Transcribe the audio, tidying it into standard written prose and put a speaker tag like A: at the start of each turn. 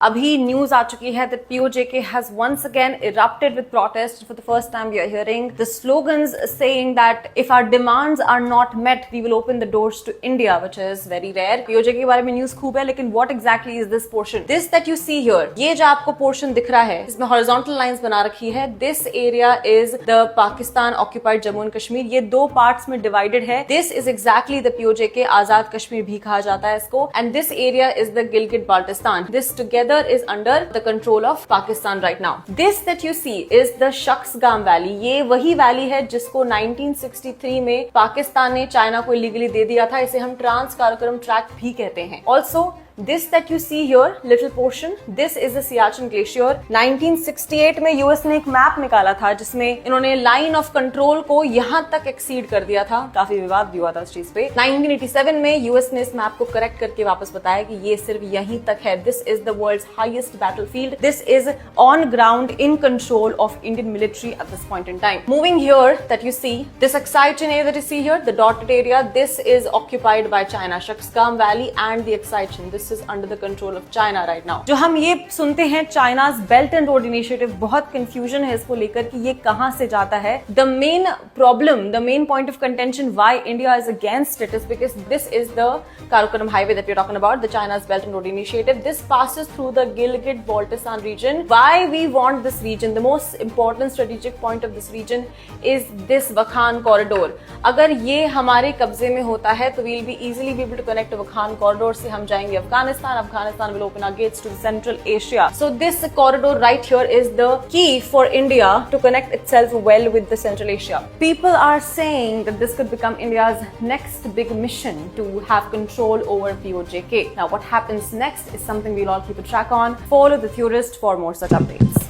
A: अभी न्यूज आ चुकी है that POJK has once again erupted with protest. For the first time, we are hearing the slogans saying that if our demands are not met, we will open the doors to India, which is very rare. POJK के बारे में news खूब है, लेकिन what exactly is this portion? This that you see here, ये जो आपको portion दिख रहा है, इसमें horizontal lines बना रखी है. This area is the Pakistan occupied Jammu and Kashmir. ये दो पार्ट्स में डिवाइडेड है. This is exactly the POJK, आजाद कश्मीर भी कहा जाता है इसको. And this area is the Gilgit Baltistan. This together is under the control of Pakistan right now. This that you see is the Shaksgam Valley. ये वही valley है जिसको 1963 में पाकिस्तान ने चाइना को इलीगली दे दिया था. इसे हम ट्रांस काराकोरम ट्रैक्ट भी कहते हैं. Also, this that you see here, little portion, this is the Siachen Glacier. 1968 में यूएस ने एक मैप निकाला था जिसमें इन्होंने लाइन ऑफ कंट्रोल को यहाँ तक एक्सीड कर दिया था. काफी विवाद भी हुआ था इस चीज पे. 1987 में यूएस ने इस मैप को करेक्ट करके वापस बताया कि ये सिर्फ यहीं तक है. This is the world's highest battlefield. This is on ground in control of Indian military at this point in time. Moving here, that you see, this Aksai Chin area that you see here, the dotted area, this is occupied by China. Shaksgam Valley and the Aksai Chin. This is under the control of China right now. जो हम ये सुनते हैं China's Belt and Road Initiative, बहुत confusion है इसको लेकर कि ये कहाँ से जाता है. The main problem, the main point of contention why India is against it is because this is the Karakoram Highway that we're talking about, the China's Belt and Road Initiative. This passes through the Gilgit-Baltistan region. Why we want this region? The most important strategic point of this region is this Wakhan corridor. अगर ये हमारे कब्जे में होता है तो we'll be easily be able to connect to Wakhan corridor से हम जाएंगे Afghanistan will open our gates to Central Asia. So this corridor right here is the key for India to connect itself well with the Central Asia. People are saying that this could become India's next big mission to have control over POJK. Now what happens next is something we'll all keep a track on. Follow The Theorist for more such updates.